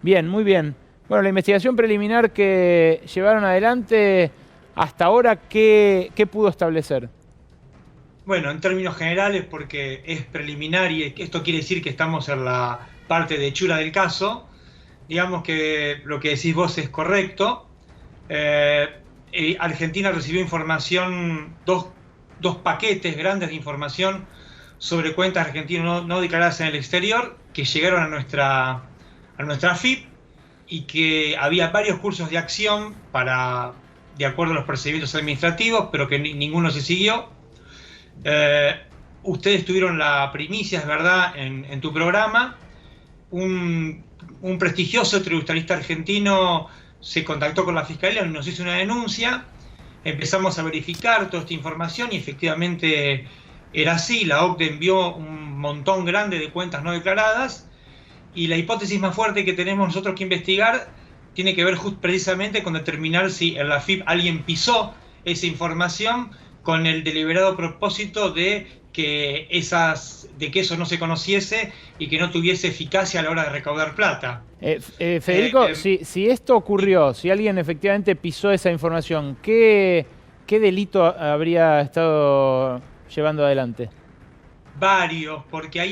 Bien, muy bien. Bueno, la investigación preliminar que llevaron adelante, hasta ahora, ¿qué pudo establecer? Bueno, en términos generales, porque es preliminar y esto quiere decir que estamos en la parte de hechura del caso, digamos que lo que decís vos es correcto. Eh, Argentina recibió información, dos paquetes grandes de información sobre cuentas argentinas no declaradas en el exterior que llegaron a nuestra FIP y que había varios cursos de acción de acuerdo a los procedimientos administrativos, pero que ninguno se siguió. Eh, Ustedes tuvieron la primicia, es verdad, en tu programa. Un prestigioso tributarista argentino se contactó con la fiscalía y nos hizo una denuncia. Empezamos a verificar toda esta información y efectivamente era así. La OCDE envió un montón grande de cuentas no declaradas y la hipótesis más fuerte que tenemos nosotros que investigar tiene que ver precisamente con determinar si en la FIP alguien pisó esa información con el deliberado propósito de que eso no se conociese y que no tuviese eficacia a la hora de recaudar plata. Federico, si esto ocurrió, si alguien efectivamente pisó esa información, ¿qué delito habría estado llevando adelante? Varios, porque a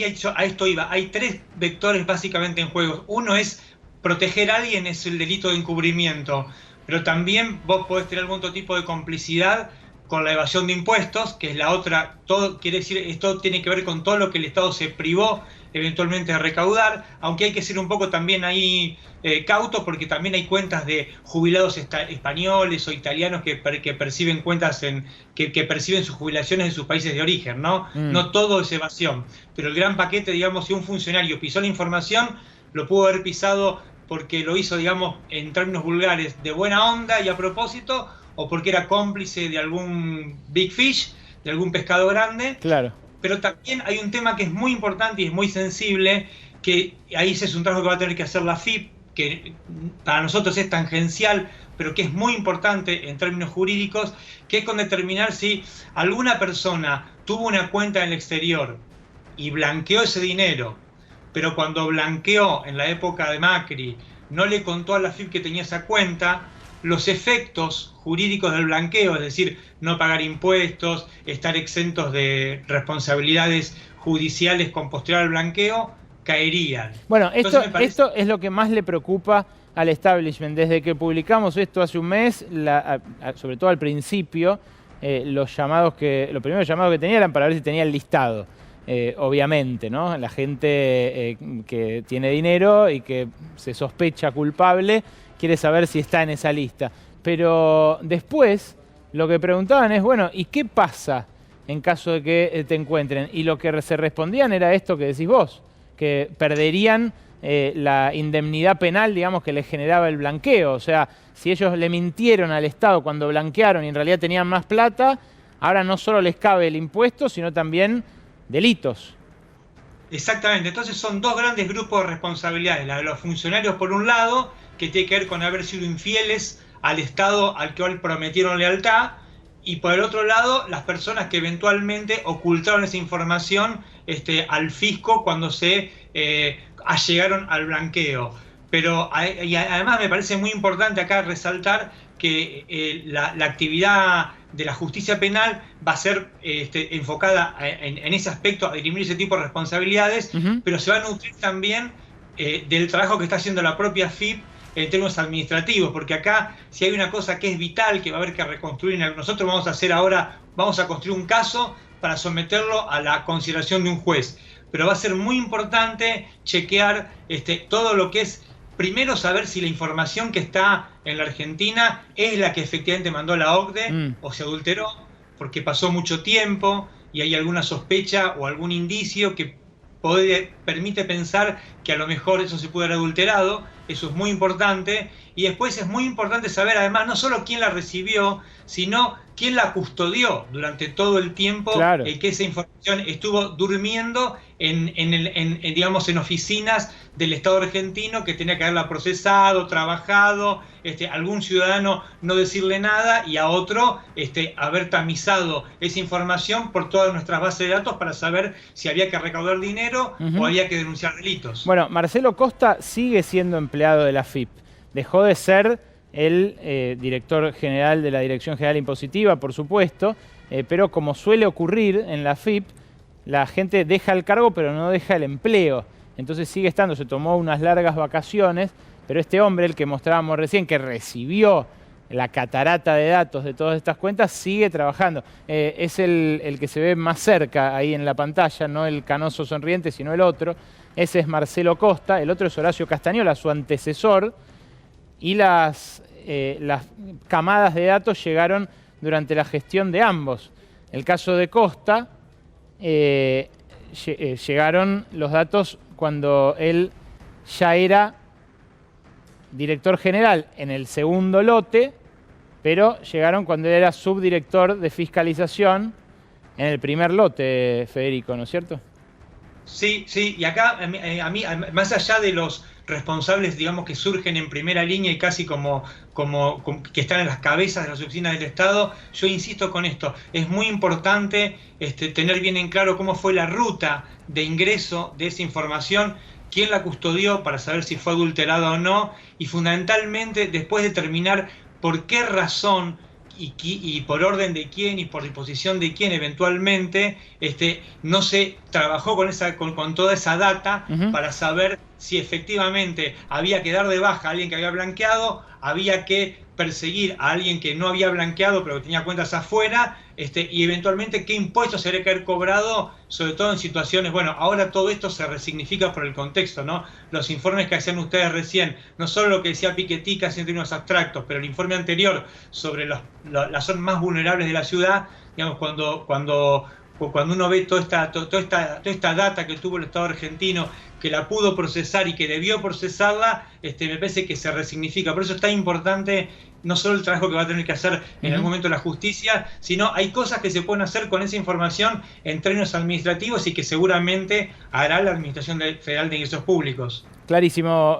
esto iba. Hay tres vectores básicamente en juego. Uno es proteger a alguien, es el delito de encubrimiento, pero también vos podés tener algún otro tipo de complicidad con la evasión de impuestos, que es la otra. Todo quiere decir, esto tiene que ver con todo lo que el Estado se privó eventualmente de recaudar, aunque hay que ser un poco también ahí cauto, porque también hay cuentas de jubilados españoles o italianos que perciben cuentas que perciben sus jubilaciones en sus países de origen, ¿no? Mm. No todo es evasión, pero el gran paquete, digamos, si un funcionario pisó la información, lo pudo haber pisado porque lo hizo, digamos, en términos vulgares, de buena onda y a propósito, o porque era cómplice de algún big fish, de algún pescado grande. Claro. Pero también hay un tema que es muy importante y es muy sensible, que ahí ese es un trabajo que va a tener que hacer la FIP, que para nosotros es tangencial, pero que es muy importante en términos jurídicos, que es con determinar si alguna persona tuvo una cuenta en el exterior y blanqueó ese dinero, pero cuando blanqueó en la época de Macri, no le contó a la FIP que tenía esa cuenta, los efectos jurídicos del blanqueo, es decir, no pagar impuestos, estar exentos de responsabilidades judiciales con posterior al blanqueo, caerían. Bueno, Entonces esto, me parece. esto es lo que más le preocupa al establishment. Desde que publicamos esto hace un mes, sobre todo al principio, los primeros llamados que tenía eran para ver si tenía el listado. Obviamente, ¿no? La gente que tiene dinero y que se sospecha culpable quiere saber si está en esa lista. Pero después lo que preguntaban es, bueno, ¿y qué pasa en caso de que te encuentren? Y lo que se respondían era esto que decís vos, que perderían la indemnidad penal, digamos, que les generaba el blanqueo. O sea, si ellos le mintieron al Estado cuando blanquearon y en realidad tenían más plata, ahora no solo les cabe el impuesto, sino también delitos. Exactamente, entonces son dos grandes grupos de responsabilidades, la de los funcionarios por un lado, que tiene que ver con haber sido infieles al Estado al que prometieron lealtad, y por el otro lado, las personas que eventualmente ocultaron esa información al fisco cuando se allegaron al blanqueo. Pero y además me parece muy importante acá resaltar que la actividad de la justicia penal va a ser enfocada en ese aspecto, a dirimir ese tipo de responsabilidades, Ujú. pero se va a nutrir también del trabajo que está haciendo la propia FIP en términos administrativos, porque acá si hay una cosa que es vital, que va a haber que reconstruir, nosotros vamos a hacer ahora, vamos a construir un caso para someterlo a la consideración de un juez, pero va a ser muy importante chequear todo lo que es. Primero, saber si la información que está en la Argentina es la que efectivamente mandó la OCDE Mm. o se adulteró, porque pasó mucho tiempo y hay alguna sospecha o algún indicio que permite pensar que a lo mejor eso se puede haber adulterado. Eso es muy importante. Y después es muy importante saber, además, no solo quién la recibió, sino quién la custodió durante todo el tiempo Claro. que esa información estuvo durmiendo digamos, en oficinas del Estado argentino, que tenía que haberla procesado, trabajado, algún ciudadano no decirle nada y a otro haber tamizado esa información por todas nuestras bases de datos para saber si había que recaudar dinero o había que denunciar delitos. Bueno, Marcelo Costa sigue siendo empleado de la AFIP. Dejó de ser el director general de la Dirección General Impositiva, por supuesto, pero como suele ocurrir en la AFIP, la gente deja el cargo pero no deja el empleo. Entonces sigue estando, se tomó unas largas vacaciones, pero este hombre, el que mostrábamos recién, que recibió la catarata de datos de todas estas cuentas, sigue trabajando. Es el que se ve más cerca ahí en la pantalla, no el canoso sonriente, sino el otro. Ese es Marcelo Costa, el otro es Horacio Castañola, su antecesor, y las camadas de datos llegaron durante la gestión de ambos. El caso de Costa, llegaron los datos cuando él ya era director general en el segundo lote, pero llegaron cuando él era subdirector de fiscalización en el primer lote, Federico, ¿no es cierto? Sí, sí, y acá a mí, más allá de los responsables, digamos, que surgen en primera línea y casi como que están en las cabezas de las oficinas del Estado, yo insisto con esto, es muy importante tener bien en claro cómo fue la ruta de ingreso de esa información, quién la custodió para saber si fue adulterada o no, y fundamentalmente después determinar por qué razón y por orden de quién y por disposición de quién eventualmente no se trabajó con toda esa data para saber si efectivamente había que dar de baja a alguien que había blanqueado, había que perseguir a alguien que no había blanqueado pero que tenía cuentas afuera, y eventualmente qué impuestos se habría que haber cobrado, sobre todo en situaciones, bueno, ahora todo esto se resignifica por el contexto, ¿no? Los informes que hacían ustedes recién, no solo lo que decía Piketty casi en términos abstractos, pero el informe anterior sobre las zonas más vulnerables de la ciudad, digamos, cuando uno ve toda esta data que tuvo el Estado argentino, que la pudo procesar y que debió procesarla, me parece que se resignifica. Por eso es tan importante no solo el trabajo que va a tener que hacer en algún momento la justicia, sino hay cosas que se pueden hacer con esa información en términos administrativos y que seguramente hará la Administración Federal de Ingresos Públicos. Clarísimo.